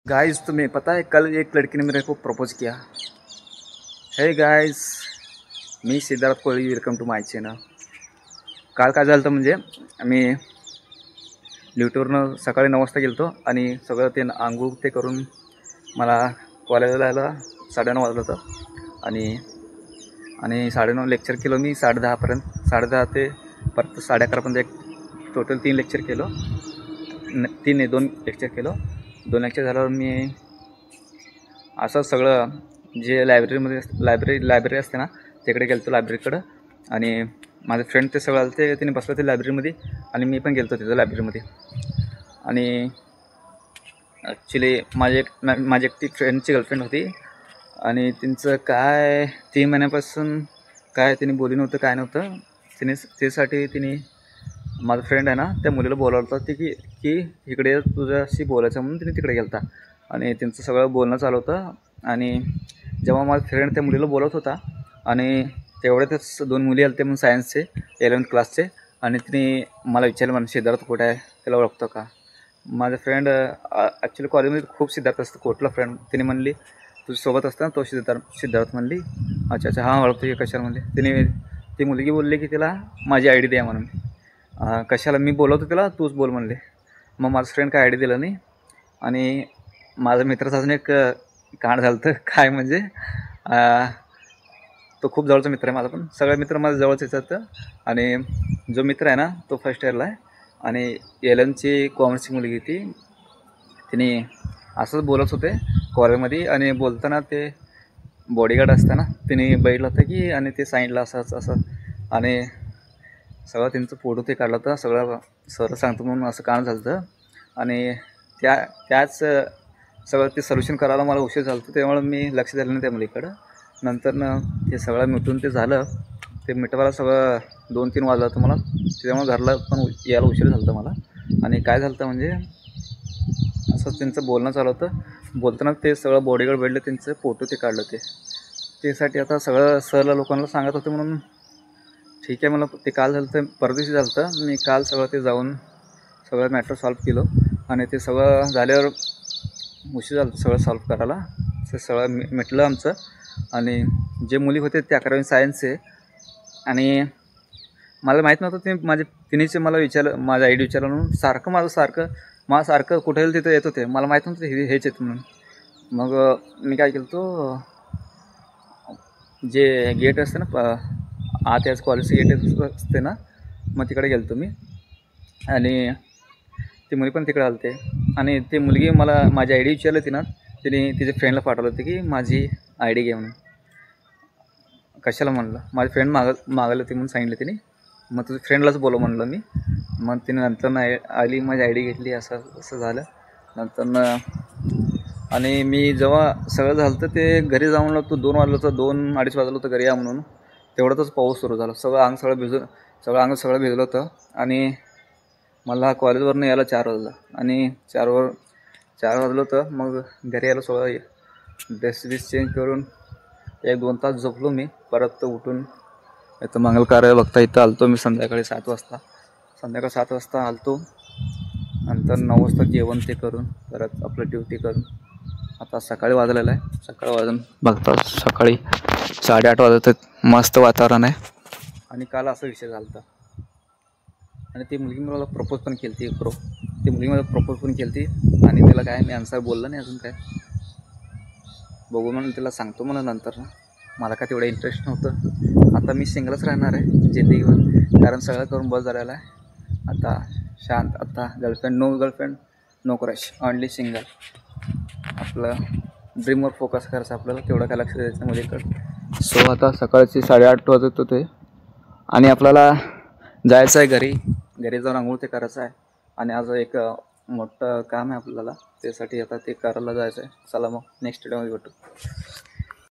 Guys, तुम्हें पता है कल एक लड़की ने मेरे को प्रपोज किया। हे गाइस, मी Siddharth Koli, welcome to my channel. काल काय झालं म्हणजे मी ड्युटीवरनं सकाळी 9 वाजता गेलो आणि सगळं ते आंघोळ ते करून मला कॉलेजला जायला 9:30 वाजलं होतं आणि 9:30 लेक्चर केलं मी 10:30 पर्यंत। 10:30 ते परत 11:30 पर्यंत एक टोटल 3 लेक्चर केलं। 2 लेक्चर केलं। 2 लेक्चर झाल्यावर मी असं सगळं जे लायब्ररी असते ना तिकडे गेलो लायब्ररीकडं। आणि माझे फ्रेंड ते सगळं आले, तिने बसलं ते लायब्ररीमध्ये आणि मी पण गेलो तिथं लायब्ररीमध्ये। आणि ॲक्च्युली माझी एकटी फ्रेंडची गर्लफ्रेंड होती आणि त्यांचं काय 3 महिन्यापासून काय तिने बोली नव्हतं, काय नव्हतं। त्यासाठी तिने माझा फ्रेंड आहे ना त्या मुलीला बोलावलं होतं की इकडे तुझ्याशी बोलायचं म्हणून तिने तिकडे गेला होता आणि त्यांचं सगळं बोलणं चालू होतं। आणि जेव्हा माझा फ्रेंड त्या मुलीला बोलवत होता आणि तेवढ्यातच 2 मुली आल्या ते म्हणून सायन्सचे 11th क्लासचे आणि तिने मला विचारलं, म्हणून सिद्धार्थ कुठे आहे, त्याला ओळखतो का? माझा फ्रेंड ॲक्च्युली कॉलेजमध्ये खूप सिद्धार्थ असतं, कुठला फ्रेंड? तिने म्हणली तुझ्यासोबत असताना तो सिद्धार्थ म्हणली। अच्छा हां ओळखतो, कशाला म्हणले। ती मुलगी बोलली की तिला माझी आय डी द्या म्हणून। कशाला? मी बोलवतो तिला, तूच बोल म्हणले। मग माझा फ्रेंड काय आय डी दिलं नाही। आणि माझा मित्राचा अजून एक कांड झालं होतं, काय म्हणजे तो खूप जवळचा मित्र आहे माझा, पण सगळे मित्र माझ्या जवळच येतात। आणि जो मित्र आहे ना तो फर्स्ट इयरला आहे आणि 11th कॉमर्सची मुलगी तिने असंच बोलत होते कॉलेजमध्ये आणि बोलताना ते बॉडीगार्ड असतं ना तिने बघितलं होतं की आणि ते सांगितलं असं आणि सगळं त्यांचं फोटो ते काढलं होतं, सगळं सर सांगतो म्हणून असं काम झालं होतं। आणि त्याच सगळं ते सोल्युशन करायला मला उशीर झाला होता, त्यामुळे मी लक्ष दिलं नाही त्या मुलीकडं। नंतरनं ते सगळं मिटून ते झालं, ते मिटवायला सगळं 2-3 वाजलं होतं मला, त्यामुळे घरला पण यायला उशीर झाला होता मला। आणि काय झालं होतं म्हणजे असं त्यांचं बोलणं चालू होतं, बोलताना ते सगळं बॉडीगार्ड भेटले, त्यांचं फोटो ते काढलं त्यासाठी आता सगळं सरला लोकांना सांगत होते म्हणून ठीक आहे मला। ते काल झालं तर परदेशी झालं होतं, मी काल सगळं ते जाऊन सगळं मॅटर सॉल्व केलं आणि ते सगळं झाल्यावर उशीर झालं सगळं सॉल्व करायला, ते सगळं मिटलं आमचं। आणि जे मुली होते ते 11वी सायन्सचे आणि मला माहीत नव्हतं ते तिनेच मला विचारलं, माझं आय डी विचारलं म्हणून। माझ्यासारखं कुठे येईल तिथं येत होते, मला माहीत नव्हतं हेच येत म्हणून। मग मी काय केलं, तो जे गेट असते ना आत याच कॉलेजचं गेट असते ना, मग तिकडे गेलो मी आणि ती मुली पण तिकडे आलते। आणि ती मुलगी मला माझी आय डी विचारली होती ना, तिने तिच्या फ्रेंडला पाठवलं होतं की माझी आय डी घे म्हणून। कशाला म्हणलं, माझी फ्रेंड मागवली होती म्हणून सांगितलं तिने। मग तुझ्या फ्रेंडलाच बोलव म्हणलं मी। मग तिने नंतर आली, माझी आय डी घेतली, असं झालं नंतर। आणि मी जेव्हा सगळं झालं तर ते घरी जाऊन लागतो 2 वाजलं होतं, 2-2:30 वाजलं होतं घरी या म्हणून। तेवढ्यातच पाऊस सुरू झाला, सगळं अंग भिजलं होतं आणि मला कॉलेजवरनं यायला 4 वाजलं आणि 4 वाजलं होतं। मग घरी यायला सगळं ड्रेस चेंज करून 1-2 तास झोपलो मी, परत उठून इथं मंगल कार्य बघता इथं आलतो मी संध्याकाळी 7 वाजता आलतो। नंतर 9 वाजता जेवण ते करून परत आपलं ड्युटी करून आता सकाळी वाजलेलं आहे। सकाळी वाजून बघता सकाळी 8:30 वाजत आहेत, मस्त वातावरण आहे। आणि काल असा विषय झाला होता आणि ती मुलगी मला प्रपोज पण केली आणि त्याला काय मी आन्सर बोललं नाही अजून, काय बघू म्हणून तिला सांगतो म्हणून नंतर। मला काय तेवढं इंटरेस्ट नव्हतं, आता मी सिंगलच राहणार आहे जिंदगीवर, कारण सगळं करून बस झालेलं आहे आता। शांत, आता girlfriend no crush, only single. आपलं ड्रीमवर फोकस करायचं आपल्याला, तेवढं काय लक्ष द्यायचं मुलीकडं। सो आता सकाळची 8:30 वाजत होते आणि आपल्याला जायचं आहे घरी जाऊन आंघोळ ते करायचं आहे आणि आज एक मोठं काम आहे आपल्याला, त्यासाठी आता ते करायला जायचं आहे। चला मग नेक्स्ट व्हिडिओमध्ये भेटू।